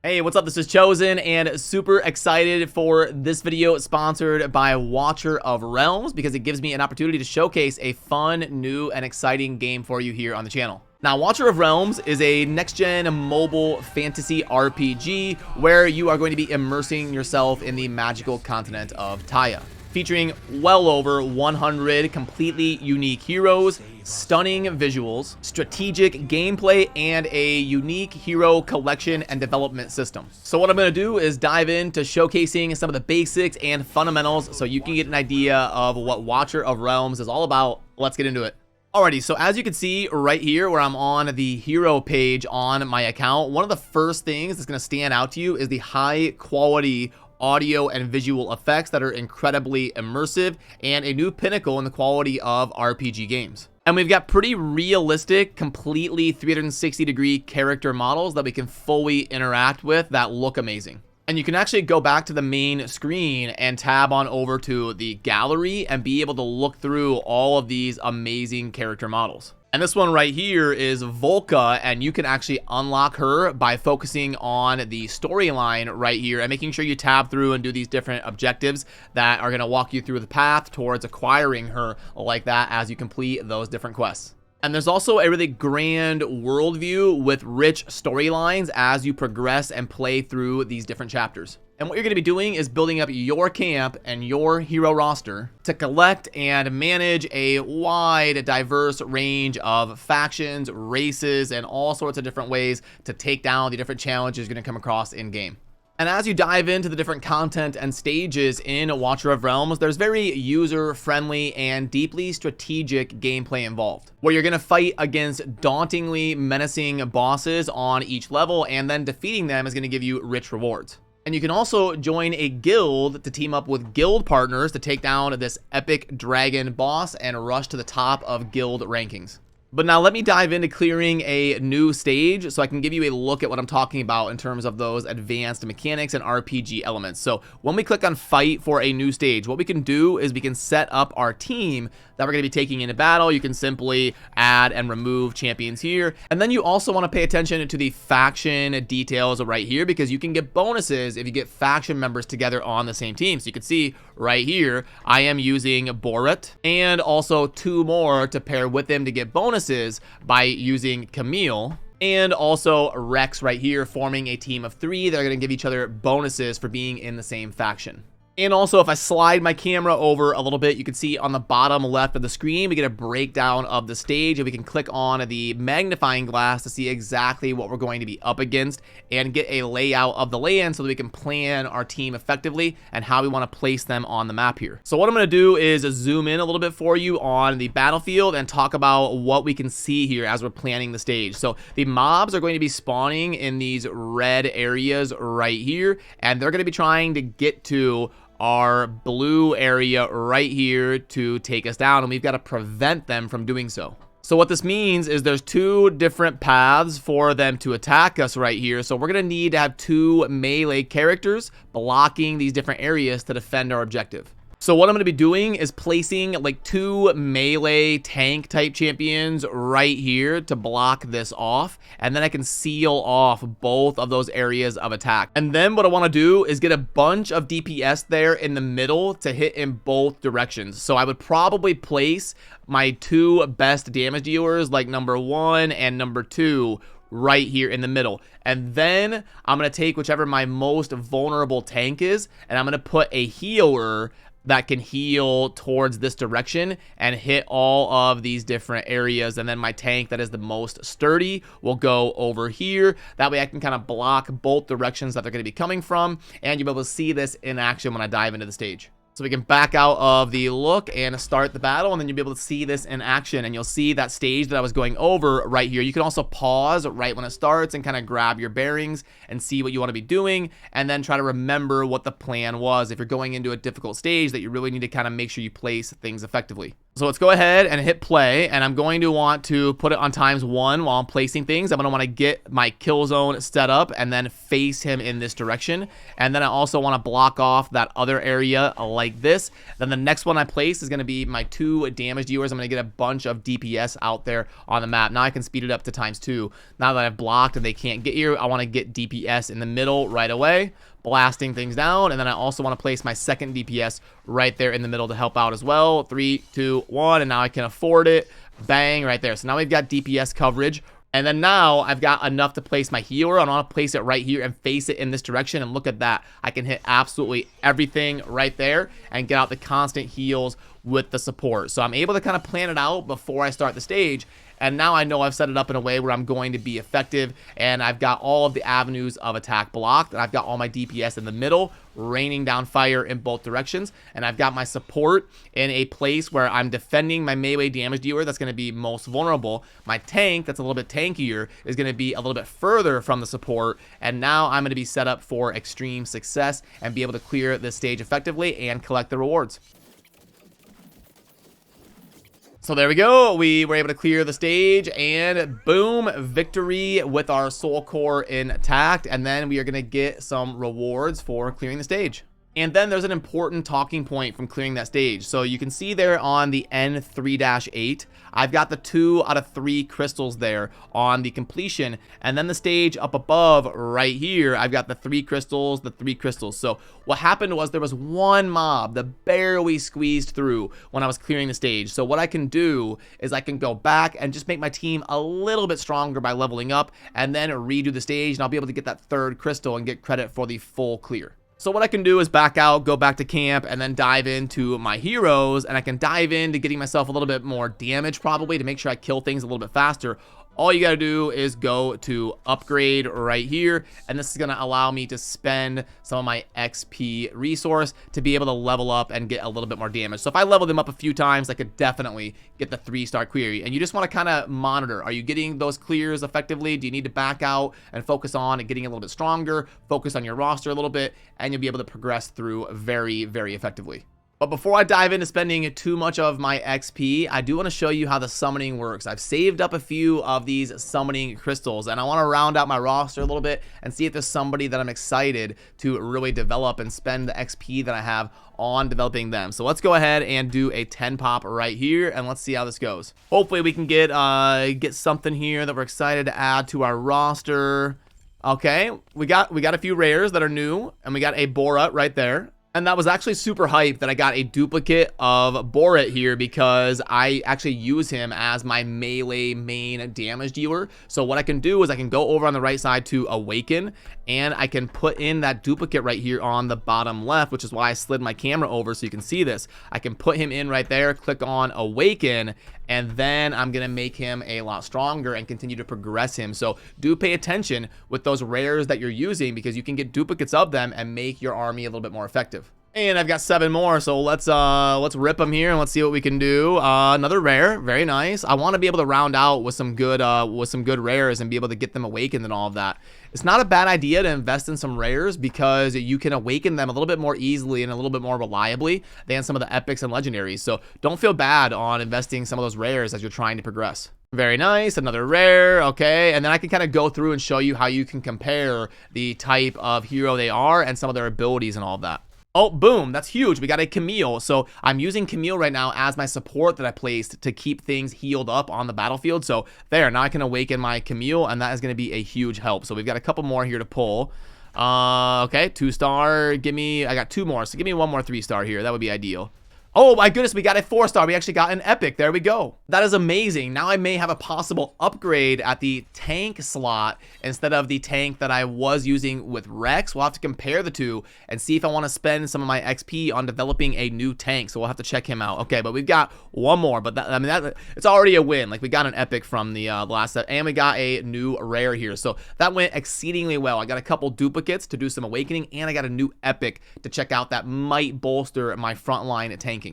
Hey, what's up? This is ChoseN, and super excited for this video sponsored by Watcher of Realms because it gives me an opportunity to showcase a fun, new, and exciting game for you here on the channel. Now, Watcher of Realms is a next-gen mobile fantasy RPG where you are going to be immersing yourself in the magical continent of Taya, featuring well over 100 completely unique heroes, stunning visuals, strategic gameplay, and a unique hero collection and development system. So what I'm going to do is dive into showcasing some of the basics and fundamentals so you can get an idea of what Watcher of Realms is all about. Let's get into it. Alrighty, so as you can see right here where I'm on the hero page on my account, one of the first things that's going to stand out to you is the high quality audio and visual effects that are incredibly immersive and a new pinnacle in the quality of RPG games. And we've got pretty realistic, completely 360-degree character models that we can fully interact with that look amazing. And you can actually go back to the main screen and tab on over to the gallery and be able to look through all of these amazing character models. And this one right here is Volca, and you can actually unlock her by focusing on the storyline right here and making sure you tab through and do these different objectives that are going to walk you through the path towards acquiring her like that as you complete those different quests. And there's also a really grand worldview with rich storylines as you progress and play through these different chapters. And what you're going to be doing is building up your camp and your hero roster to collect and manage a wide, diverse range of factions, races, and all sorts of different ways to take down the different challenges you're going to come across in game. And as you dive into the different content and stages in Watcher of Realms, there's very user-friendly and deeply strategic gameplay involved, where you're going to fight against dauntingly menacing bosses on each level, and then defeating them is going to give you rich rewards. And you can also join a guild to team up with guild partners to take down this epic dragon boss and rush to the top of guild rankings. But now let me dive into clearing a new stage so I can give you a look at what I'm talking about in terms of those advanced mechanics and RPG elements. So when we click on fight for a new stage, what we can do is we can set up our team that we're going to be taking into battle. You can simply add and remove champions here. And then you also want to pay attention to the faction details right here, because you can get bonuses if you get faction members together on the same team. So you can see right here, I am using Borat and also two more to pair with them to get bonuses by using Camille. And also Rex right here, forming a team of 3. They're going to give each other bonuses for being in the same faction. And also, if I slide my camera over a little bit, you can see on the bottom left of the screen, we get a breakdown of the stage, and we can click on the magnifying glass to see exactly what we're going to be up against and get a layout of the land so that we can plan our team effectively and how we want to place them on the map here. So what I'm going to do is zoom in a little bit for you on the battlefield and talk about what we can see here as we're planning the stage. So the mobs are going to be spawning in these red areas right here, and they're going to be trying to get to our blue area right here to take us down, and we've got to prevent them from doing so. So what this means is there's 2 different paths for them to attack us right here. So we're going to need to have 2 melee characters blocking these different areas to defend our objective. So what I'm going to be doing is placing like 2 melee tank type champions right here to block this off, and then I can seal off both of those areas of attack. And then what I want to do is get a bunch of DPS there in the middle to hit in both directions. So I would probably place my 2 best damage dealers, like number 1 and number 2, right here in the middle. And then I'm going to take whichever my most vulnerable tank is, and I'm going to put a healer that can heal towards this direction and hit all of these different areas. And then my tank that is the most sturdy will go over here. That way I can kind of block both directions that they're going to be coming from, and you'll be able to see this in action when I dive into the stage. So we can back out of the look and start the battle, and then you'll be able to see this in action, and you'll see that stage that I was going over right here. You can also pause right when it starts and kind of grab your bearings and see what you want to be doing, and then try to remember what the plan was if you're going into a difficult stage that you really need to kind of make sure you place things effectively. So let's go ahead and hit play, and I'm going to want to put it on ×1 while I'm placing things. I'm going to want to get my kill zone set up and then face him in this direction. And then I also want to block off that other area like this. Then the next one I place is going to be my 2 damage dealers. I'm going to get a bunch of DPS out there on the map. Now I can speed it up to ×2. Now that I've blocked and they can't get here, I want to get DPS in the middle right away, blasting things down. And then I also want to place my second DPS right there in the middle to help out as well. 3, 2, 1, and now I can afford it. Bang, right there. So now we've got DPS coverage. And then now I've got enough to place my healer. I want to place it right here and face it in this direction. And look at that. I can hit absolutely everything right there and get out the constant heals with the support. So I'm able to kind of plan it out before I start the stage. And now I know I've set it up in a way where I'm going to be effective, and I've got all of the avenues of attack blocked, and I've got all my DPS in the middle, raining down fire in both directions, and I've got my support in a place where I'm defending my melee damage dealer that's going to be most vulnerable. My tank, that's a little bit tankier, is going to be a little bit further from the support, and now I'm going to be set up for extreme success and be able to clear this stage effectively and collect the rewards. So there we go. We were able to clear the stage, and boom, victory with our soul core intact. And then we are going to get some rewards for clearing the stage. And then there's an important talking point from clearing that stage. So you can see there on the N3-8, I've got the 2 out of 3 crystals there on the completion. And then the stage up above right here, I've got the 3 crystals, the 3 crystals. So what happened was there was one mob that barely squeezed through when I was clearing the stage. So what I can do is I can go back and just make my team a little bit stronger by leveling up and then redo the stage. And I'll be able to get that 3rd crystal and get credit for the full clear. So what I can do is back out, go back to camp, and then dive into my heroes, and I can dive into getting myself a little bit more damage probably to make sure I kill things a little bit faster. All you gotta do is go to upgrade right here, and this is gonna allow me to spend some of my XP resource to be able to level up and get a little bit more damage. So if I level them up a few times, I could definitely get the 3-star clear. And you just wanna kinda monitor, are you getting those clears effectively? Do you need to back out and focus on and getting a little bit stronger, focus on your roster a little bit, and you'll be able to progress through very, very effectively. But before I dive into spending too much of my XP, I do want to show you how the summoning works. I've saved up a few of these summoning crystals, and I want to round out my roster a little bit and see if there's somebody that I'm excited to really develop and spend the XP that I have on developing them. So let's go ahead and do a 10 pop right here, and let's see how this goes. Hopefully we can get something here that we're excited to add to our roster. Okay, we got a few rares that are new, and we got a Borat right there. And that was actually super hype that I got a duplicate of Borat here because I actually use him as my melee main damage dealer. So what I can do is I can go over on the right side to Awaken, and I can put in that duplicate right here on the bottom left, which is why I slid my camera over so you can see this. I can put him in right there, click on Awaken, and then I'm going to make him a lot stronger and continue to progress him. So do pay attention with those rares that you're using because you can get duplicates of them and make your army a little bit more effective. And I've got 7 more, so let's rip them here and let's see what we can do. Another rare, very nice. I want to be able to round out with some good rares and be able to get them awakened and all of that. It's not a bad idea to invest in some rares because you can awaken them a little bit more easily and a little bit more reliably than some of the epics and legendaries. So don't feel bad on investing some of those rares as you're trying to progress. Very nice, another rare, okay, and then I can kind of go through and show you how you can compare the type of hero they are and some of their abilities and all of that. Oh, boom, that's huge. We got a Camille. So I'm using Camille right now as my support that I placed to keep things healed up on the battlefield. So there, now I can awaken my Camille, and that is going to be a huge help. So we've got a couple more here to pull. Okay, 2-star. I got 2 more. So give me 1 more 3-star here. That would be ideal. Oh my goodness, we got a 4-star. We actually got an epic. There we go. That is amazing. Now I may have a possible upgrade at the tank slot instead of the tank that I was using with Rex. We'll have to compare the two and see if I want to spend some of my XP on developing a new tank. So we'll have to check him out. Okay, but we've got 1 more, but it's already a win. Like we got an epic from the last set, and we got a new rare here. So that went exceedingly well. I got a couple duplicates to do some awakening, and I got a new epic to check out that might bolster my frontline tank.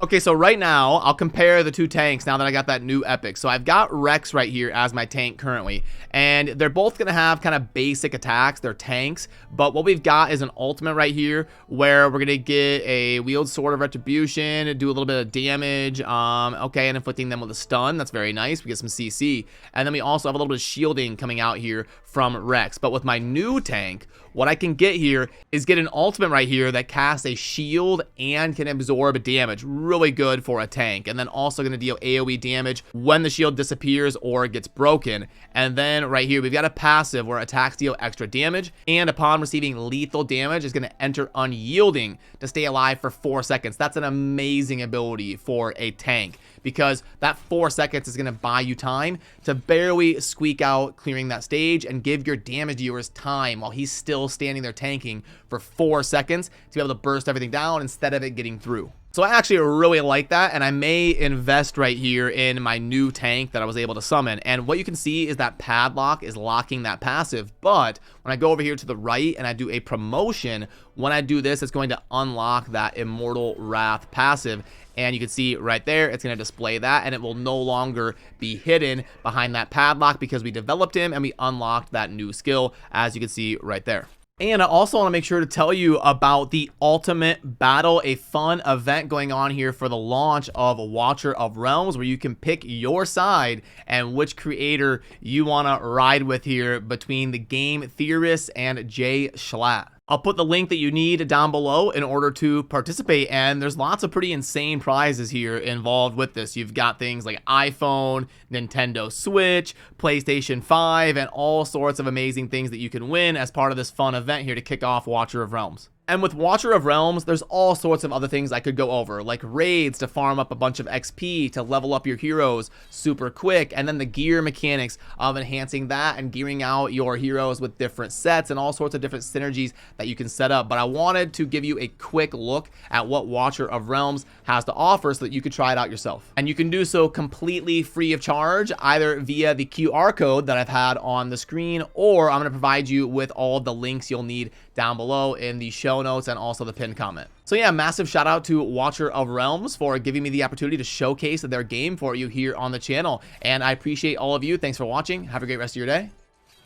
Okay, so right now, I'll compare the two tanks now that I got that new epic. So I've got Rex right here as my tank currently, and they're both going to have kind of basic attacks. They're tanks, but what we've got is an ultimate right here where we're going to get a wield sword of retribution, do a little bit of damage, okay, and inflicting them with a stun. That's very nice. We get some CC, and then we also have a little bit of shielding coming out here from Rex. But with my new tank, what I can get here is get an ultimate right here that casts a shield and can absorb damage. Really good for a tank. And then also going to deal AoE damage when the shield disappears or gets broken. And then right here, we've got a passive where attacks deal extra damage. And upon receiving lethal damage, is going to enter unyielding to stay alive for 4 seconds. That's an amazing ability for a tank, because that 4 seconds is going to buy you time to barely squeak out clearing that stage and give your damage dealers time while he's still standing there tanking for 4 seconds to be able to burst everything down instead of it getting through. So I actually really like that, and I may invest right here in my new tank that I was able to summon. And what you can see is that padlock is locking that passive, but when I go over here to the right and I do a promotion, when I do this, it's going to unlock that Immortal Wrath passive. And you can see right there, it's going to display that, and it will no longer be hidden behind that padlock because we developed him and we unlocked that new skill, as you can see right there. And I also want to make sure to tell you about the Ultimate Battle, a fun event going on here for the launch of Watcher of Realms, where you can pick your side and which creator you want to ride with here between the game theorists and Jay Schlatt. I'll put the link that you need down below in order to participate, and there's lots of pretty insane prizes here involved with this. You've got things like iPhone, Nintendo Switch, PlayStation 5, and all sorts of amazing things that you can win as part of this fun event here to kick off Watcher of Realms. And with Watcher of Realms, there's all sorts of other things I could go over, like raids to farm up a bunch of XP to level up your heroes super quick, and then the gear mechanics of enhancing that and gearing out your heroes with different sets and all sorts of different synergies that you can set up. But I wanted to give you a quick look at what Watcher of Realms has to offer so that you could try it out yourself. And you can do so completely free of charge, either via the QR code that I've had on the screen, or I'm going to provide you with all of the links you'll need down below in the show notes and also the pinned comment. So yeah, massive shout out to Watcher of Realms for giving me the opportunity to showcase their game for you here on the channel. And I appreciate all of you. Thanks for watching. Have a great rest of your day.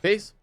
Peace.